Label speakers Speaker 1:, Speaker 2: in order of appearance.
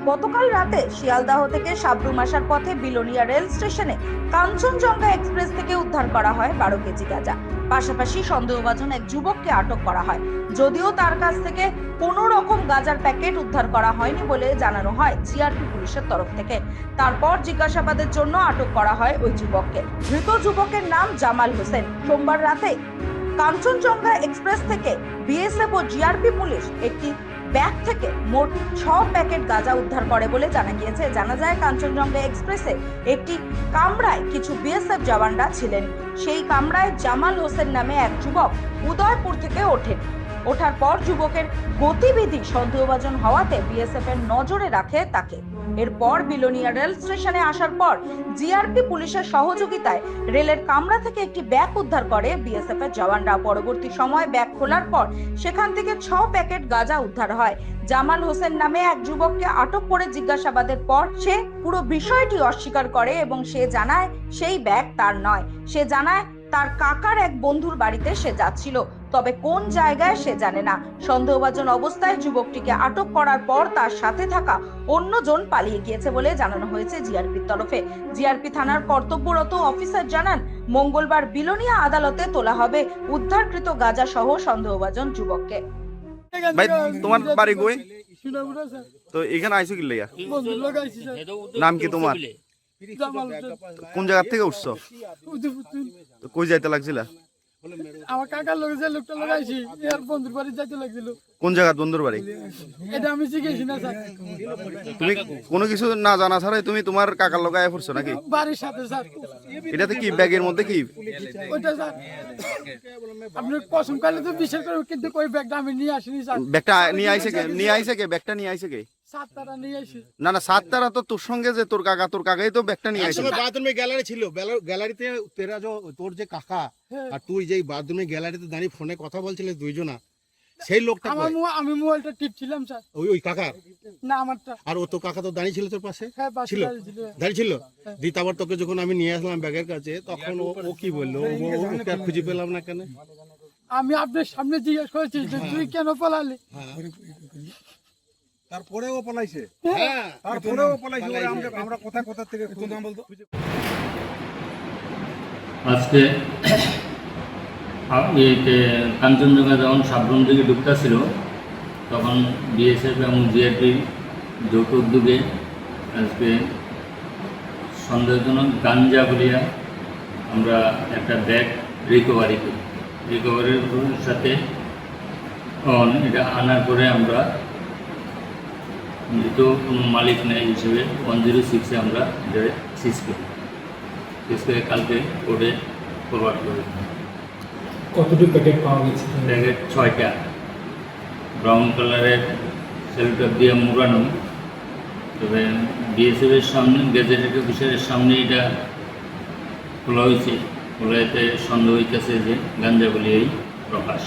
Speaker 1: গতকাল রাতে শিয়ালদাহ থেকে সাবরুম আসার পথে বিলোনিয়া রেল স্টেশনে কাঞ্চনজঙ্ঘা এক্সপ্রেস থেকে উদ্ধার করা হয় 12 কেজি গাঁজা। পাশাপাশি সন্দেহভাজন এক যুবককে আটক করা হয়, যদিও তার কাছ থেকে কোনো রকম গাঁজার প্যাকেট উদ্ধার করা হয়নি বলে জানানো হয় জিআরপি পুলিশের তরফ থেকে। তারপর জিজ্ঞাসাবাদের জন্য আটক করা হয় ওই যুবককে। ধৃত যুবকের নাম জামাল হোসেন। সোমবার রাতে কাঞ্চনজঙ্ঘা এক্সপ্রেস থেকে বিএসএফ ও জিআরপি পুলিশ একটি ব্যাগ থেকে মোট 6 প্যাকেট গাঁজা উদ্ধার করে বলে জানা গিয়েছে। জানা যায় কাঞ্চনজঙ্ঘা এক্সপ্রেসে একটি কামরায় কিছু বিএসএফ জওয়ানরা ছিলেন। সেই কামরায় জামাল হোসেন নামে এক যুবক উদয়পুর থেকে ওঠার পর যুবকের গতিবিধি সন্দেহভাজন হওয়াতে বিএসএফ এর নজরে রাখে তাকে। এরপর বিলোনিয়া রেল স্টেশনে আসার পর জিআরপি পুলিশের সহযোগিতায় রেলের কামরা থেকে একটি ব্যাগ উদ্ধার করে বিএসএফ এর জওয়ানরা। পরবর্তী সময় ব্যাগ খোলার পর সেখান থেকে 6 প্যাকেট গাঁজা উদ্ধার হয়। জামাল হোসেন নামে এক যুবককে আটক করে জিজ্ঞাসাবাদের পর সে পুরো বিষয়টি অস্বীকার করে এবং সে জানায় সেই ব্যাগ তার নয়। সে জানায় তার কাকার এক বন্ধুর বাড়িতে সে যাচ্ছিল, তবে কোন জায়গায় সে জানে না। সন্দেহভাজন অবস্থায় যুবকটিকে আটক করার পর তার সাথে থাকা অন্যজন পালিয়ে গিয়েছে বলে জানানো হয়েছে জিআরপির তরফে। জিআরপি থানার কর্তব্যরত অফিসার জানান, মঙ্গলবার বিলোনিয়া আদালতে তোলা হবে উদ্ধারকৃত গাঁজা সহ সন্দেহভাজন যুবককে।
Speaker 2: ভাই তোমার বাড়ি কই? তো এখানে আইছো কি লাগা? নাম কি তোমার? কোন জায়গা থেকে উঠছো? তো কই যাইতে লাগছিল?
Speaker 3: আমার কাকার লগে যে লোকটা লাগাইছি এর বন্ধুর বাড়ি যাইতে লাগছিল।
Speaker 2: কোন জায়গা বন্ধুর বাড়ি?
Speaker 3: এটা আমি শিখেছি না স্যার।
Speaker 2: তুমি কোনো কিছু না জানা ছাড়াই তুমি তোমার কাকার লগে আয়া পড়ছো নাকি?
Speaker 3: বাড়ির সাথে স্যার।
Speaker 2: এটাতে কি ব্যাগের মধ্যে কি?
Speaker 3: ওইটা স্যার আপনি কসম কালে তো বিশ্বাস করবেন, কিন্তু ওই ব্যাগটা আমি নিয়ে আসিনি স্যার।
Speaker 2: ব্যাগটা নিয়ে আইছে কে? ব্যাগটা নিয়ে আইছে কে?
Speaker 3: সাতটারা নিয়ে আসি।
Speaker 2: না সাতটারা তো তোর সঙ্গে যে তোর কাকাই তো ব্যাগটা নিয়ে আইছে।
Speaker 4: বাথরুমে গ্যালারি ছিল, গ্যালারিতে তেরা তোর যে কাকা আর তুই যে বাথরুমে গ্যালারিতে দাঁড়িয়ে ফোনে কথা বলছিলে দুইজনা, সেই লোকটা
Speaker 3: আমি মোবাইলটা টিপছিলাম স্যার।
Speaker 4: ওই কাকার
Speaker 3: না আমারটা।
Speaker 4: আর ও তো কাকা তো দাঁড়িয়ে ছিল তোর পাশে?
Speaker 3: হ্যাঁ
Speaker 4: ছিল, দাঁড়িয়ে ছিল। দিয়ে তারপর তোকে যখন আমি নিয়ে আসলাম ব্যাগের কাছে, তখন ও কি বললো? ওকে আর খুঁজে পেলাম না কেন?
Speaker 3: আমি আপনার সামনে জিজ্ঞেস করেছি যে তুই কেন পালালি?
Speaker 5: তারপরেও পলাইছে।
Speaker 4: হ্যাঁ,
Speaker 5: তারপরেও পলাইছে। আমরা কোথা থেকে নাম বলতো?
Speaker 6: আজকে কাঞ্চনজঙ্ঘা যখন সাবরুম দিকে ঢুকতেছিল, তখন বিএসএফ এবং জিআরপি যৌথ উদ্যোগে আজকে সন্দেহজনক গাঞ্জা বলিয়া আমরা একটা ব্যাগ রিকভারি করি। রিকভারির সাথে এটা আনার পরে আমরা যেহেতু কোনো মালিক নেই হিসেবে 106-এ আমরা এটা সিজ করি। সিজ করে কালকে কোর্টে ফরওয়ার্ড করি।
Speaker 3: কতটুকু প্যাকেট পাওয়া গেছে?
Speaker 6: প্যাকেট 6টা, ব্রাউন কালারের সেলটার দিয়ে মুড়ানো। তবে বিএসএফের সামনে, গ্যাজেটেড অফিসারের সামনে এটা খোলা হয়েছে। খোলাতে সন্দেহ হইতেছে যে গাঞ্জা বলি এই প্রকাশ।